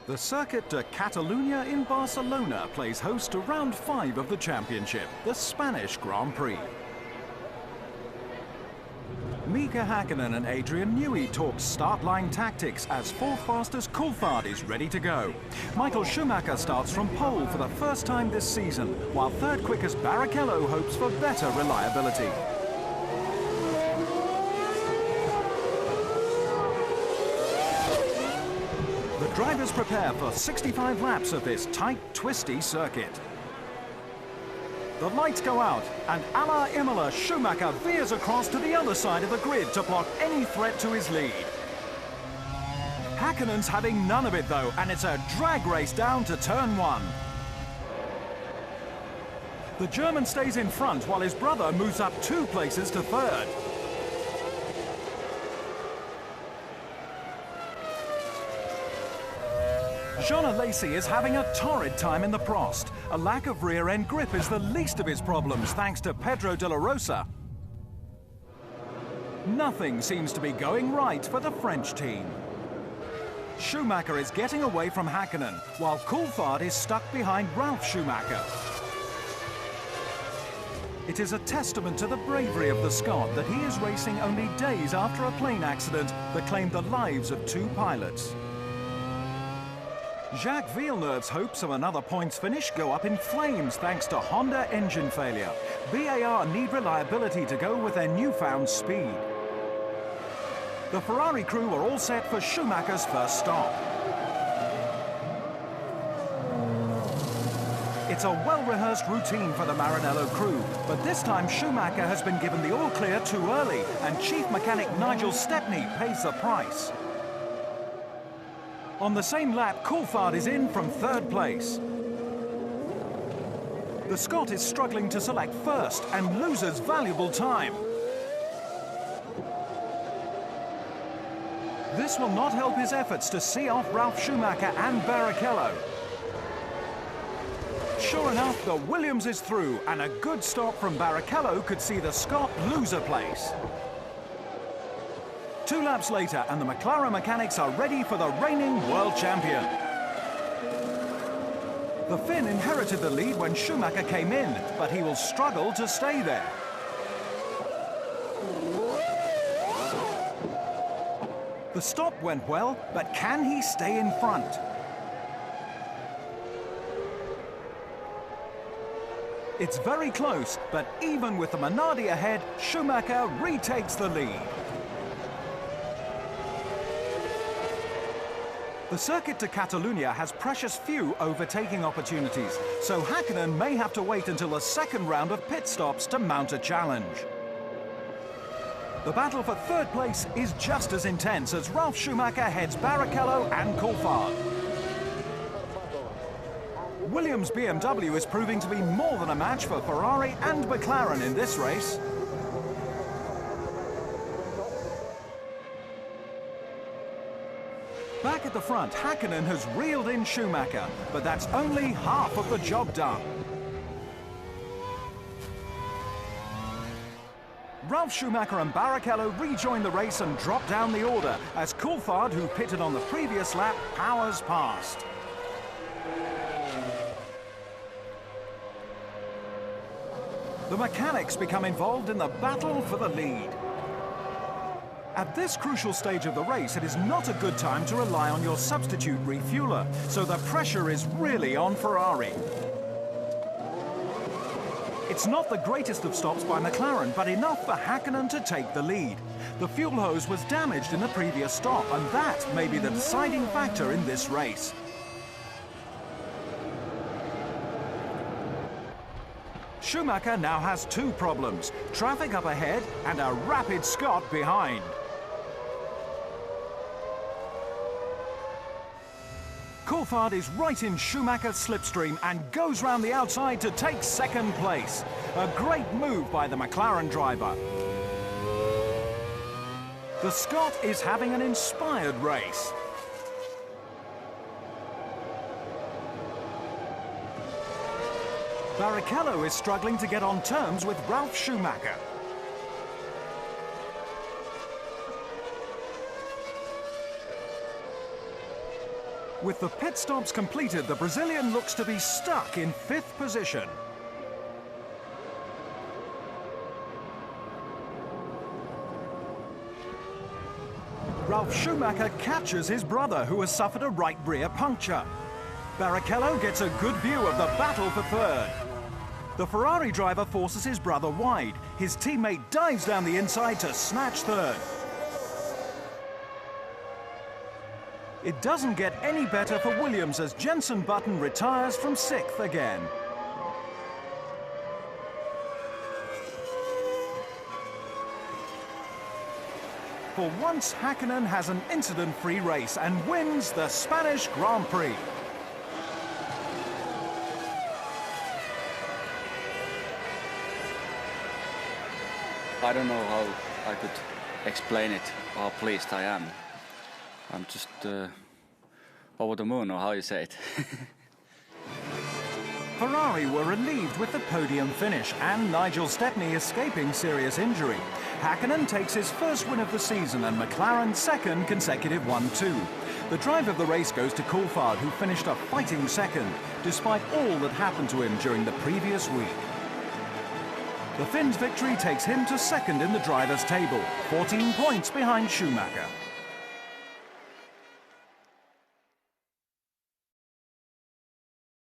The Circuit de Catalunya in Barcelona plays host to round 5 of the championship, the Spanish Grand Prix. Mika Hakkinen and Adrian Newey talk start-line tactics as fourth fastest Coulthard is ready to go. Michael Schumacher starts from pole for the first time this season, while third quickest Barrichello hopes for better reliability. The drivers prepare for 65 laps of this tight, twisty circuit. The lights go out, and a la Imola, Schumacher veers across to the other side of the grid to block any threat to his lead. Hakkinen's having none of it though, and it's a drag race down to turn 1. The German stays in front while his brother moves up 2 places to third. Jean Alesi is having a torrid time in the Prost. A lack of rear-end grip is the least of his problems, thanks to Pedro de la Rosa. Nothing seems to be going right for the French team. Schumacher is getting away from Hakkinen, while Coulthard is stuck behind Ralf Schumacher. It is a testament to the bravery of the Scot that he is racing only days after a plane accident that claimed the lives of 2 pilots. Jacques Villeneuve's hopes of another points finish go up in flames thanks to Honda engine failure. BAR need reliability to go with their newfound speed. The Ferrari crew are all set for Schumacher's first stop. It's a well-rehearsed routine for the Maranello crew, but this time Schumacher has been given the all-clear too early, and chief mechanic Nigel Stepney pays the price. On the same lap, Coulthard is in from third place. The Scot is struggling to select first and loses valuable time. This will not help his efforts to see off Ralf Schumacher and Barrichello. Sure enough, the Williams is through, and a good stop from Barrichello could see the Scot lose a place. 2 laps later, and the McLaren mechanics are ready for the reigning world champion. The Finn inherited the lead when Schumacher came in, but he will struggle to stay there. The stop went well, but can he stay in front? It's very close, but even with the Minardi ahead, Schumacher retakes the lead. The Circuit de Catalunya has precious few overtaking opportunities, so Hakkinen may have to wait until the second round of pit stops to mount a challenge. The battle for third place is just as intense as Ralf Schumacher heads Barrichello and Coulthard. Williams BMW is proving to be more than a match for Ferrari and McLaren in this race. Back at the front, Hakkinen has reeled in Schumacher, but that's only half of the job done. Ralf Schumacher and Barrichello rejoin the race and drop down the order as Coulthard, who pitted on the previous lap, powers past. The mechanics become involved in the battle for the lead. At this crucial stage of the race, it is not a good time to rely on your substitute refueler, so the pressure is really on Ferrari. It's not the greatest of stops by McLaren, but enough for Hakkinen to take the lead. The fuel hose was damaged in the previous stop, and that may be the deciding factor in this race. Schumacher now has 2 problems: traffic up ahead and a rapid Scot behind. Coulthard is right in Schumacher's slipstream and goes round the outside to take second place. A great move by the McLaren driver. The Scot is having an inspired race. Barrichello is struggling to get on terms with Ralf Schumacher. With the pit stops completed, the Brazilian looks to be stuck in 5th position. Ralf Schumacher catches his brother, who has suffered a right rear puncture. Barrichello gets a good view of the battle for 3rd. The Ferrari driver forces his brother wide. His teammate dives down the inside to snatch 3rd. It doesn't get any better for Williams as Jenson Button retires from 6th again. For once, Häkkinen has an incident-free race and wins the Spanish Grand Prix. I don't know how I could explain it, how pleased I am. I'm just over the moon, or how you say it. Ferrari were relieved with the podium finish and Nigel Stepney escaping serious injury. Häkkinen takes his first win of the season and McLaren's second consecutive 1-2. The drive of the race goes to Coulthard, who finished a fighting second, despite all that happened to him during the previous week. The Finn's victory takes him to second in the drivers' table, 14 points behind Schumacher.